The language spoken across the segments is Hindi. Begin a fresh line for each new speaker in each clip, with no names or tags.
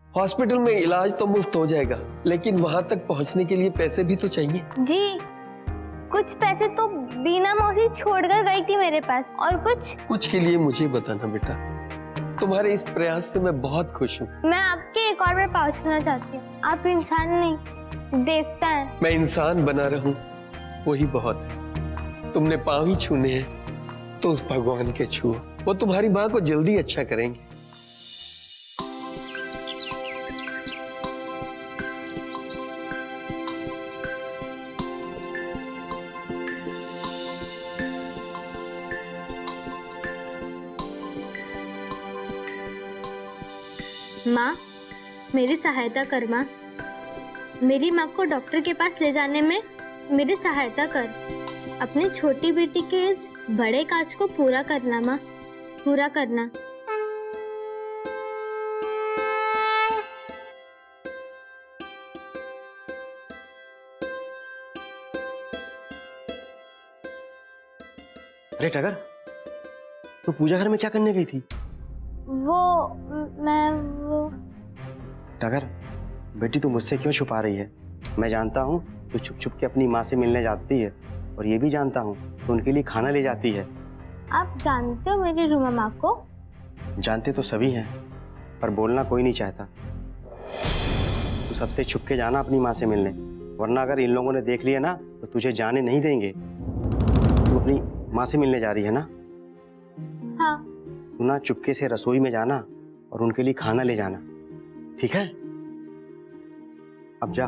हॉस्पिटल में इलाज तो मुफ्त हो जाएगा, लेकिन वहां तक पहुंचने के लिए पैसे भी तो चाहिए।
जी, कुछ पैसे तो बीना मौसी छोड़कर गई थी मेरे पास, और कुछ
के लिए मुझे बताना बेटा। तुम्हारे इस प्रयास से मैं बहुत खुश हूँ।
मैं आपके एक और बार पाँव छूना चाहती हूँ। आप इंसान नहीं, देवता हैं।
मैं इंसान बना रहूं वही बहुत है। तुमने पाँव ही छूने हैं तो उस भगवान के छुओ, वो तुम्हारी माँ को जल्दी अच्छा करेंगे।
माँ, मेरी सहायता कर माँ। मेरी माँ को डॉक्टर के पास ले जाने में मेरी सहायता कर। अपनी छोटी बेटी के इस बड़े काज को पूरा करना माँ, पूरा करना।
अरे टगर, तू पूजा घर में क्या करने गई थी?
वो
टगर बेटी, तू मुझसे क्यों छुपा रही है? मैं जानता हूँ तू छुप छुप के अपनी माँ से मिलने जाती है, और ये भी जानता हूँ तो उनके लिए खाना ले जाती है।
आप जानते हो मेरी रूमा माँ को?
जानते तो सभी हैं, पर बोलना कोई नहीं चाहता। तू सबसे छुप के जाना अपनी माँ से मिलने, वरना अगर इन लोगों ने देख लिया ना तो तुझे जाने नहीं देंगे। तू अपनी माँ से मिलने जा रही है ना?
हाँ।
तू ना चुपके से रसोई में जाना और उनके लिए खाना ले जाना, ठीक है? अब जा।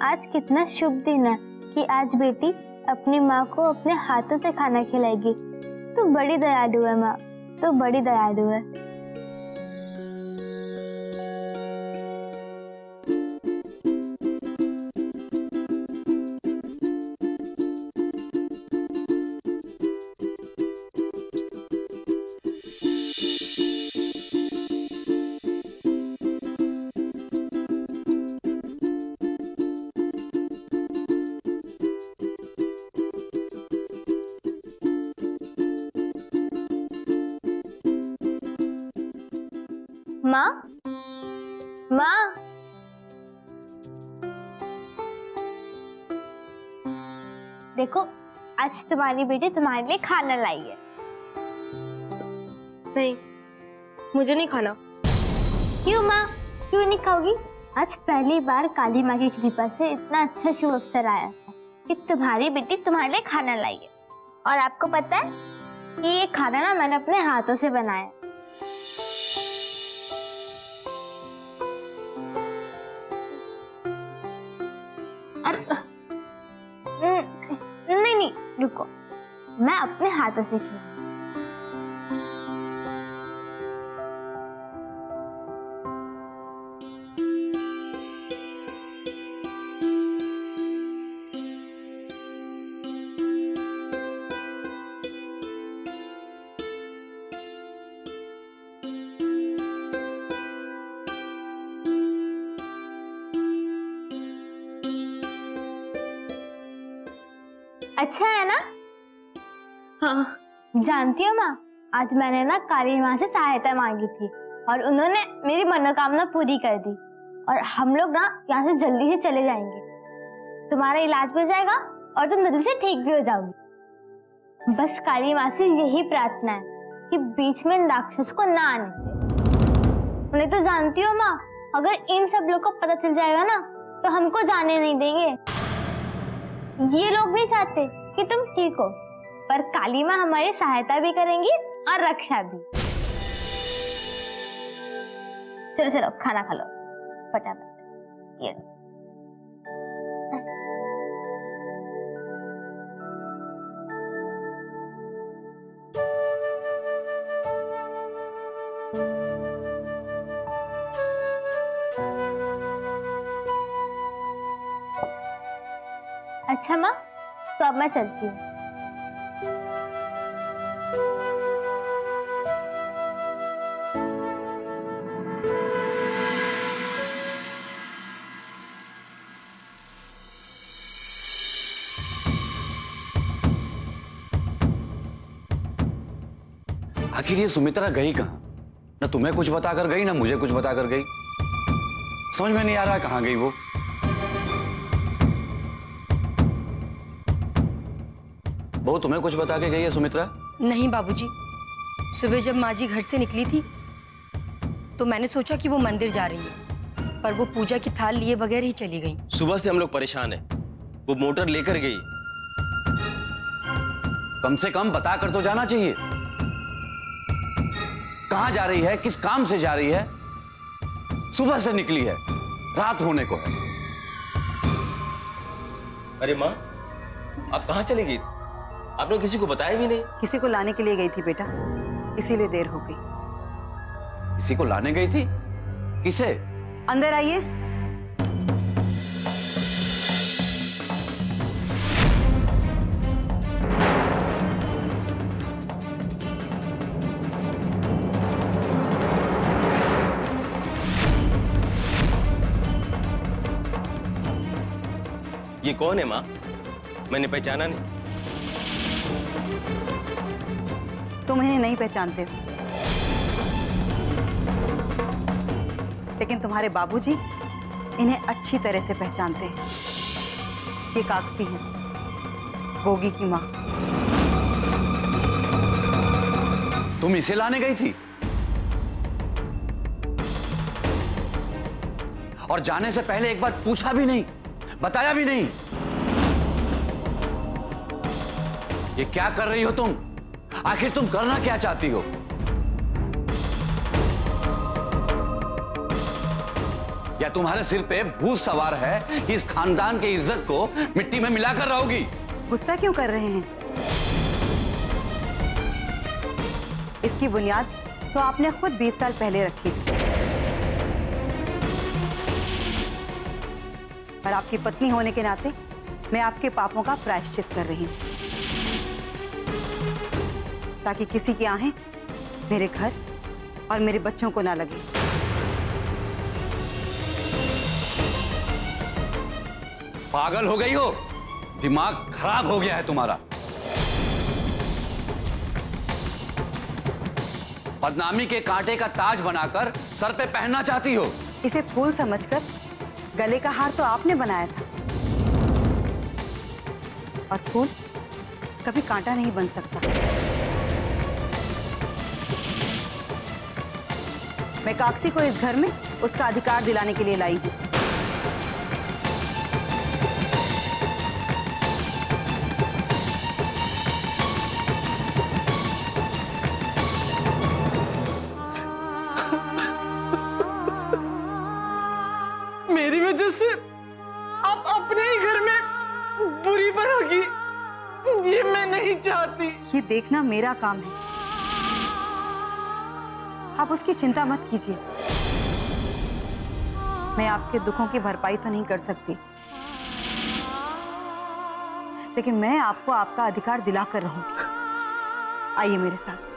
आज कितना शुभ दिन है कि आज बेटी अपनी माँ को अपने हाथों से खाना खिलाएगी। तू बड़ी दयालु है माँ, तू बड़ी दयालु है। माँ, माँ, देखो आज तुम्हारी बेटी तुम्हारे लिए खाना लाई है।
नहीं, मुझे नहीं खाना।
क्यों माँ, क्यों नहीं खाओगी? आज पहली बार काली माँ की कृपा से इतना अच्छा शुभ अवसर आया है कि तुम्हारी बेटी तुम्हारे लिए खाना लाई है। और आपको पता है कि ये खाना ना मैंने अपने हाथों से बनाया है। नहीं, रुको, मैं अपने हाथों से खिलाऊंगी। अच्छा है ना?
हाँ।
जानती हो माँ, आज मैंने ना काली माँ से सहायता मांगी थी और उन्होंने मेरी मनोकामना पूरी कर दी, और हम लोग ना यहाँ से जल्दी से चले जाएंगे। तुम्हारा इलाज भी हो जाएगा और तुम जल्दी से ठीक भी हो जाओगी। बस काली माँ से यही प्रार्थना है कि बीच में राक्षस को ना आने दे। उन्हें तो जानती हो माँ, अगर इन सब लोग को पता चल जाएगा ना तो हमको जाने नहीं देंगे। ये लोग नहीं चाहते कि तुम ठीक हो, पर काली माँ हमारी सहायता भी करेंगी और रक्षा भी। चलो चलो खाना खा लो। फटाफट ये लो। अच्छा माँ, तो अब मैं चलती हूँ।
आखिर ये सुमित्रा गई कहाँ? ना तुम्हें कुछ बताकर गई, ना मुझे कुछ बताकर गई। समझ में नहीं आ रहा कहाँ गई वो। बहू, तुम्हें कुछ बता के गई है सुमित्रा?
नहीं बाबूजी, सुबह जब माँ जी घर से निकली थी तो मैंने सोचा कि वो मंदिर जा रही है, पर वो पूजा की थाल लिए बगैर ही चली गई।
सुबह से हम लोग परेशान हैं। वो मोटर लेकर गई।
कम से कम बता कर तो जाना चाहिए। कहां जा रही है, किस काम से जा रही है? सुबह से निकली है, रात होने को है।
अरे माँ, आप कहाँ चली गई? आपने किसी को बताया भी नहीं।
किसी को लाने के लिए गई थी बेटा, इसीलिए देर हो गई।
किसी को लाने गई थी? किसे?
अंदर आइए।
ये कौन है माँ? मैंने पहचाना नहीं।
तुम इन्हें नहीं पहचानते हो, लेकिन तुम्हारे बाबूजी इन्हें अच्छी तरह से पहचानते हैं। ये काकती हैं, गोगी की माँ।
तुम इसे लाने गई थी? और जाने से पहले एक बार पूछा भी नहीं, बताया भी नहीं? ये क्या कर रही हो तुम? आखिर तुम करना क्या चाहती हो? या तुम्हारे सिर पे भूत सवार है कि इस खानदान की इज्जत को मिट्टी में मिलाकर रहोगी?
गुस्सा क्यों कर रहे हैं? इसकी बुनियाद तो आपने खुद 20 साल पहले रखी थी, और आपकी पत्नी होने के नाते मैं आपके पापों का प्रायश्चित कर रही हूं, ताकि किसी की आहें मेरे घर और मेरे बच्चों को ना लगे।
पागल हो गई हो? दिमाग खराब हो गया है तुम्हारा? बदनामी के कांटे का ताज बनाकर सर पे पहनना चाहती हो?
इसे फूल समझकर गले का हार तो आपने बनाया था, और फूल कभी कांटा नहीं बन सकता। मैं काकती को इस घर में उसका अधिकार दिलाने के लिए लाई हूं।
मेरी वजह से आप अपने ही घर में बुरी बनोगी, ये मैं नहीं चाहती।
ये देखना मेरा काम है, आप उसकी चिंता मत कीजिए। मैं आपके दुखों की भरपाई तो नहीं कर सकती, लेकिन मैं आपको आपका अधिकार दिलाकर रहूंगी। आइए मेरे साथ।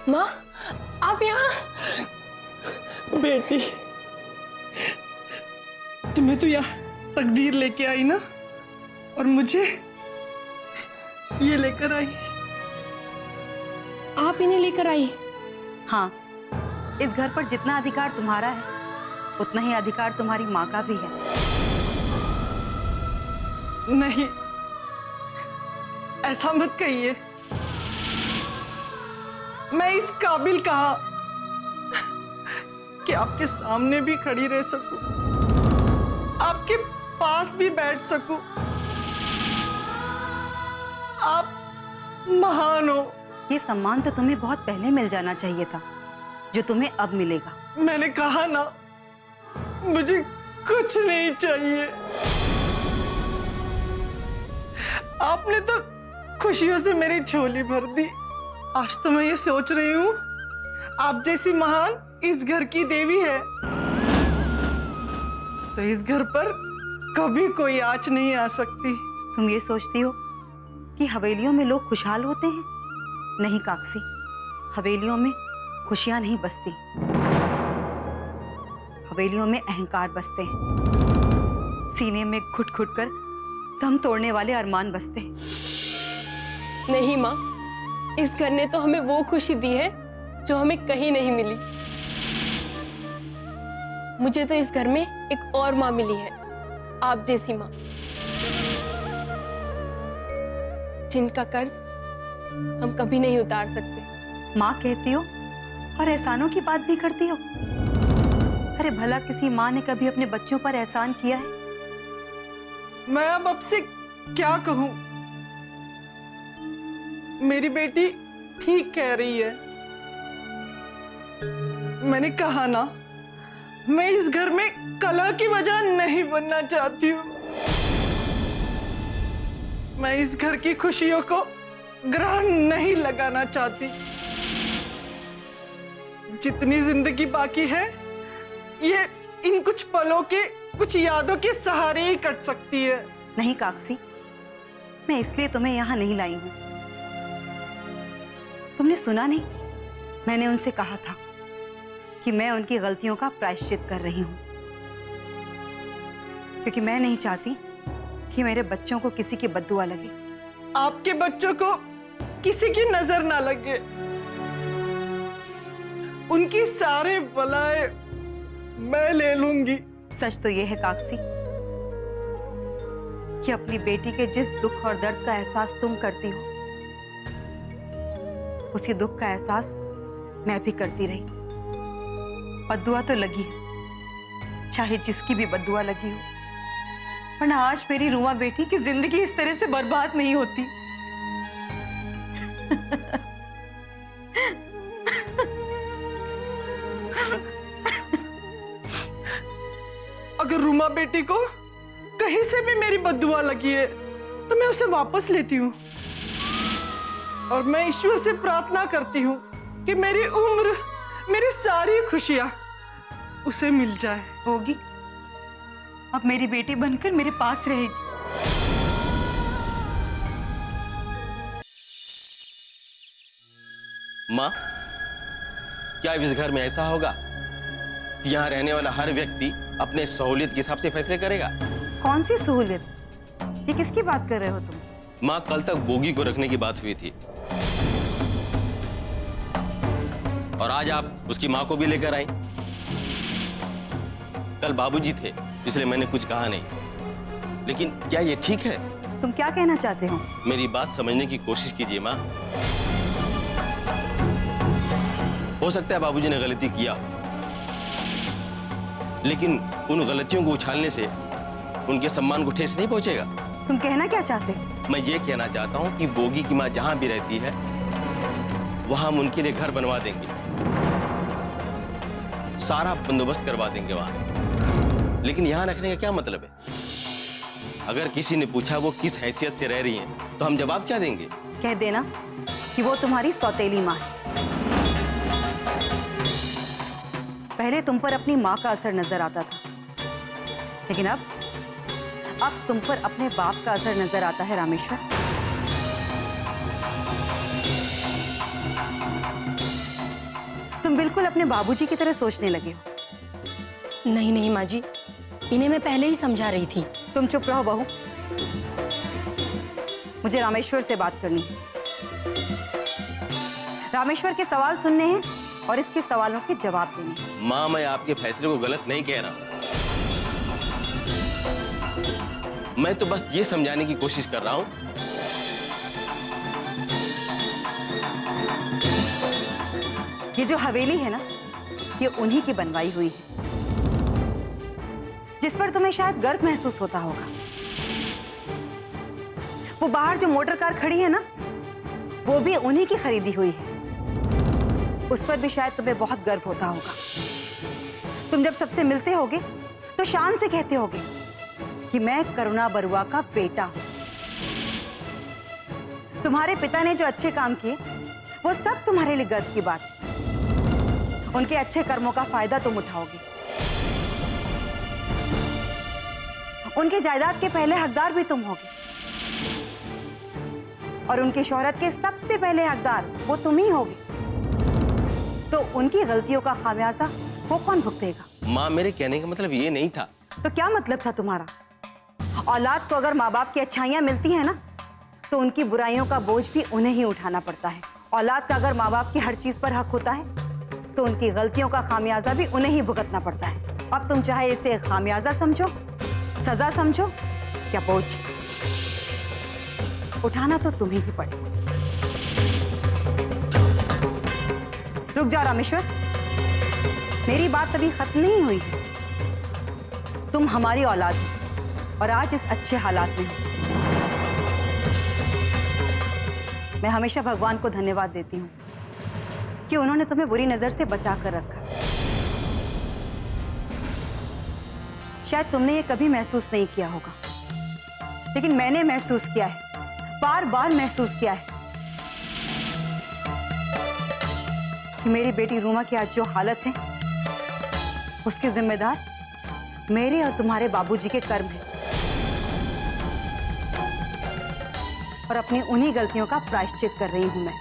माँ, आप यहाँ?
बेटी, तुम्हें तो यहाँ तकदीर लेके आई ना, और मुझे ये लेकर आई।
आप इन्हें लेकर आई?
हाँ, इस घर पर जितना अधिकार तुम्हारा है, उतना ही अधिकार तुम्हारी माँ का भी है।
नहीं, ऐसा मत कहिए। मैं इस काबिल कहा कि आपके सामने भी खड़ी रह सकूं, आपके
पास भी बैठ सकूं। आप महान हो।
ये सम्मान तो तुम्हें बहुत पहले मिल जाना चाहिए था, जो तुम्हें अब मिलेगा।
मैंने कहा ना, मुझे कुछ नहीं चाहिए। आपने तो खुशियों से मेरी झोली भर दी। आज तो मैं ये सोच रही हूँ, आप जैसी महान इस घर की देवी है, तो इस घर पर कभी कोई आँच नहीं आ सकती।
तुम ये सोचती हो कि हवेलियों में लोग खुशहाल होते हैं? नहीं काकसी, हवेलियों में खुशियां नहीं बसती, हवेलियों में अहंकार बसते हैं। सीने में घुट घुट कर दम तोड़ने वाले अरमान बसते हैं।
नहीं माँ, इस घर ने तो हमें वो खुशी दी है जो हमें कहीं नहीं मिली। मुझे तो इस घर में एक और माँ मिली है, आप जैसी माँ, जिनका कर्ज हम कभी नहीं उतार सकते।
माँ कहती हो और एहसानों की बात भी करती हो। अरे भला किसी माँ ने कभी अपने बच्चों पर एहसान किया है?
मैं अब आपसे क्या कहूं? मेरी बेटी ठीक कह रही है। मैंने कहा ना, मैं इस घर में कलह की वजह नहीं बनना चाहती हूँ। मैं इस घर की खुशियों को ग्रहण नहीं लगाना चाहती। जितनी जिंदगी बाकी है, ये इन कुछ पलों के, कुछ यादों के सहारे ही कट सकती है।
नहीं काकसी, मैं इसलिए तुम्हें यहाँ नहीं लाई हूँ। तुमने सुना नहीं, मैंने उनसे कहा था कि मैं उनकी गलतियों का प्रायश्चित कर रही हूँ, क्योंकि मैं नहीं चाहती कि मेरे बच्चों को किसी की बद्दुआ लगे।
आपके बच्चों को किसी की नजर ना लगे, उनकी सारे बलाएं मैं ले लूंगी।
सच तो यह है काकसी कि अपनी बेटी के जिस दुख और दर्द का एहसास तुम करती हो, उसी दुख का एहसास मैं भी करती रही। बद्दुआ तो लगी है, चाहे जिसकी भी बद्दुआ लगी हो, वरना आज मेरी रुमा बेटी की जिंदगी इस तरह से बर्बाद नहीं होती।
अगर रुमा बेटी को कहीं से भी मेरी बद्दुआ लगी है, तो मैं उसे वापस लेती हूँ और मैं ईश्वर से प्रार्थना करती हूँ कि मेरी उम्र, मेरी सारी खुशियां उसे मिल जाए।
होगी, अब मेरी बेटी बनकर मेरे पास रहेगी।
माँ, क्या इस घर में ऐसा होगा कि यहाँ रहने वाला हर व्यक्ति अपने सहूलियत के हिसाब से फैसले करेगा?
कौन सी सहूलियत? ये किसकी बात कर रहे हो तुम?
माँ, कल तक बोगी को रखने की बात हुई थी और आज आप उसकी माँ को भी लेकर आई। कल बाबूजी थे, इसलिए मैंने कुछ कहा नहीं, लेकिन क्या ये ठीक है?
तुम क्या कहना चाहते हो?
मेरी बात समझने की कोशिश कीजिए माँ। हो सकता है बाबूजी ने गलती किया, लेकिन उन गलतियों को उछालने से उनके सम्मान को ठेस नहीं पहुंचेगा।
तुम कहना क्या चाहते हो?
मैं ये कहना चाहता हूँ कि बोगी की माँ जहां भी रहती है, वहां हम उनके लिए घर बनवा देंगे, सारा बंदोबस्त करवा देंगे वहां। लेकिन यहां रखने का क्या मतलब है? अगर किसी ने पूछा वो किस हैसियत से रह रही हैं, तो हम जवाब क्या देंगे?
कह देना कि वो तुम्हारी सौतेली माँ है। पहले तुम पर अपनी माँ का असर नजर आता था, लेकिन अब तुम पर अपने बाप का असर नजर आता है रामेश्वर। तुम बिल्कुल अपने बाबूजी की तरह सोचने लगे हो।
नहीं नहीं माँ जी, इन्हें मैं पहले ही समझा रही थी।
तुम चुप रहो बहू, मुझे रामेश्वर से बात करनी है। रामेश्वर के सवाल सुनने हैं और इसके सवालों के जवाब देने हैं।
माँ, मैं आपके फैसले को गलत नहीं कह रहा हूं, मैं तो बस ये समझाने की कोशिश कर रहा हूं।
ये जो हवेली है ना, ये उन्हीं की बनवाई हुई है। जिस पर तुम्हें शायद गर्व महसूस होता होगा। वो बाहर जो मोटर कार खड़ी है ना, वो भी उन्हीं की खरीदी हुई है। उस पर भी शायद तुम्हें बहुत गर्व होता होगा। तुम जब सबसे मिलते होगे तो शान से कहते होगे कि मैं करुणा बरुआ का बेटा हूं। तुम्हारे पिता ने जो अच्छे काम किए वो सब तुम्हारे लिए गर्व की बात है। उनके अच्छे कर्मों का फायदा तुम उठाओगे। उनके जायदाद के पहले हकदार भी तुम होगे और उनकी शोहरत के सबसे पहले हकदार वो तुम ही होगे। तो उनकी गलतियों का खामियाजा वो कौन भुगतेगा?
माँ, मेरे कहने का मतलब ये नहीं था।
तो क्या मतलब था तुम्हारा? औलाद को अगर माँ बाप की अच्छाइयां मिलती हैं ना, तो उनकी बुराइयों का बोझ भी उन्हें ही उठाना पड़ता है। औलाद का अगर माँ बाप की हर चीज पर हक होता है, तो उनकी गलतियों का खामियाजा भी उन्हें ही भुगतना पड़ता है। अब तुम चाहे इसे खामियाजा समझो, सजा समझो या बोझ, उठाना तो तुम्हें ही पड़ेगा। रुक जाओ रामेश्वर, मेरी बात अभी खत्म नहीं हुई है। तुम हमारी औलाद हो और आज इस अच्छे हालात में हो। मैं हमेशा भगवान को धन्यवाद देती हूँ कि उन्होंने तुम्हें बुरी नजर से बचा कर रखा। शायद तुमने ये कभी महसूस नहीं किया होगा, लेकिन मैंने महसूस किया है, बार बार महसूस किया है कि मेरी बेटी रूमा की आज जो हालत है उसके जिम्मेदार मेरे और तुम्हारे बाबूजी के कर्म हैं और अपनी उन्हीं गलतियों का प्रायश्चित कर रही हूं मैं।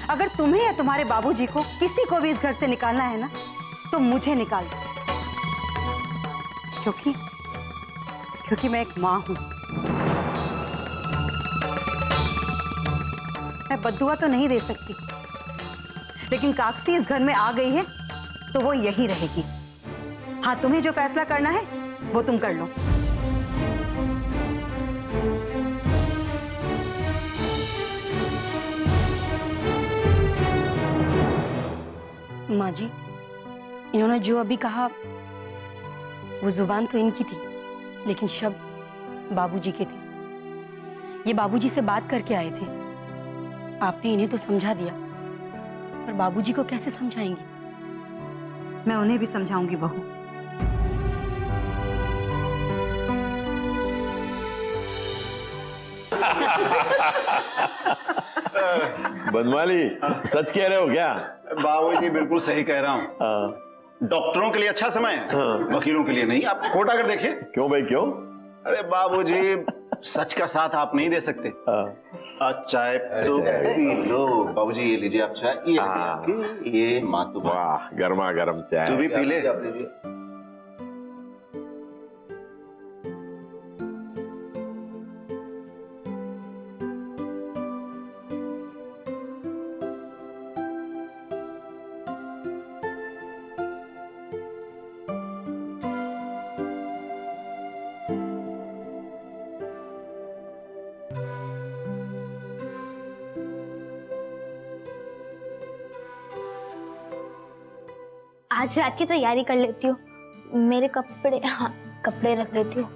अगर तुम्हें या तुम्हारे बाबूजी को किसी को भी इस घर से निकालना है ना, तो मुझे निकाल दो, क्योंकि मैं एक मां हूं। मैं बद्दुआ तो नहीं दे सकती, लेकिन काकसी इस घर में आ गई है तो वो यही रहेगी। हाँ, तुम्हें जो फैसला करना है वो तुम कर लो।
माँ जी, इन्होंने जो अभी कहा वो जुबान तो इनकी थी, लेकिन शब्द बाबूजी के थे। ये बाबूजी से बात करके आए थे। आपने इन्हें तो समझा दिया, पर बाबूजी को कैसे समझाएंगी?
मैं उन्हें भी समझाऊंगी बहू।
बनवाली, सच कह रहे हो क्या?
बाबूजी बिल्कुल सही कह रहा हूँ। डॉक्टरों के लिए अच्छा समय है, वकीलों के लिए नहीं। आप खोटा कर देखिए।
क्यों भाई, क्यों?
अरे बाबूजी, सच का साथ आप नहीं दे सकते। चाय तो पी लो बाबूजी, ये लीजिए आप चाय। ये आपकी, ये मातू।
वाह, गर्मा गर्म चाय।
तू भी पी ले।
आज रात की तैयारी कर लेती हूँ। मेरे कपड़े, हाँ कपड़े रख लेती हूँ।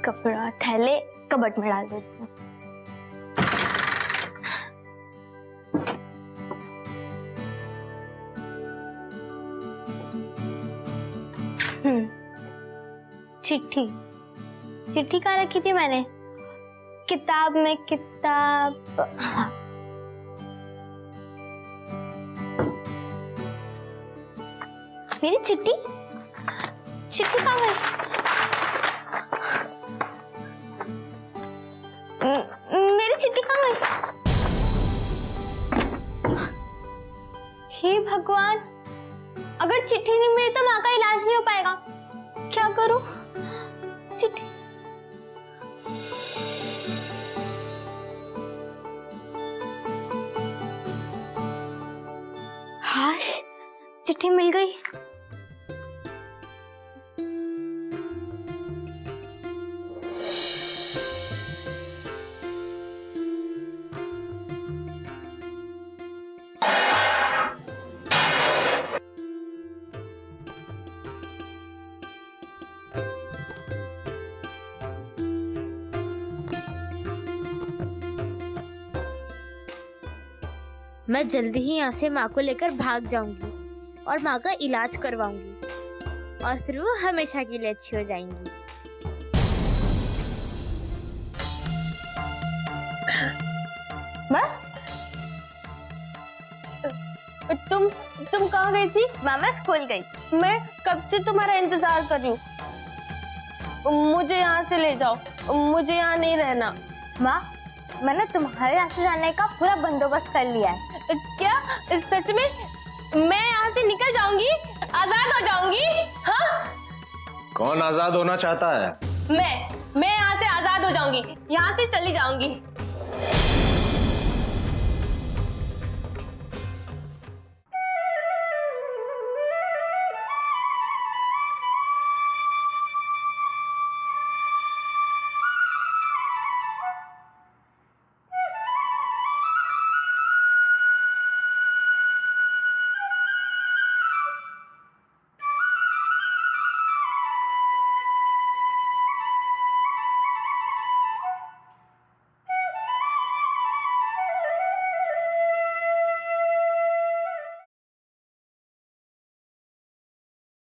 कपड़ा थैले कबट में डाल देती हूँ। चिट्ठी, चिट्ठी कहाँ रखी थी मैंने? किताब में, किताब, हाँ मेरी चिट्ठी, चिट्ठी कहाँ गई? मेरी चिट्ठी कहाँ गई? हे भगवान, अगर चिट्ठी नहीं मिली तो माँ का इलाज नहीं हो पाएगा। क्या करूं? चिट्ठी, हाश, चिट्ठी मिल गई। मैं जल्दी ही यहाँ से माँ को लेकर भाग जाऊंगी और माँ का इलाज करवाऊंगी और फिर वो हमेशा के लिए अच्छी हो जाएंगी। बस?
तुम कहाँ गई थी?
मामा स्कूल गई।
मैं कब से तुम्हारा इंतजार कर रही हूँ। मुझे यहाँ से ले जाओ, मुझे यहाँ नहीं रहना।
माँ, मैंने तुम्हारे यहाँ से जाने का पूरा बंदोबस्त कर लिया है।
क्या सच में? मैं यहाँ से निकल जाऊंगी, आजाद हो जाऊंगी? हाँ?
कौन आजाद होना चाहता है?
मैं यहाँ से आजाद हो जाऊंगी, यहाँ से चली जाऊंगी।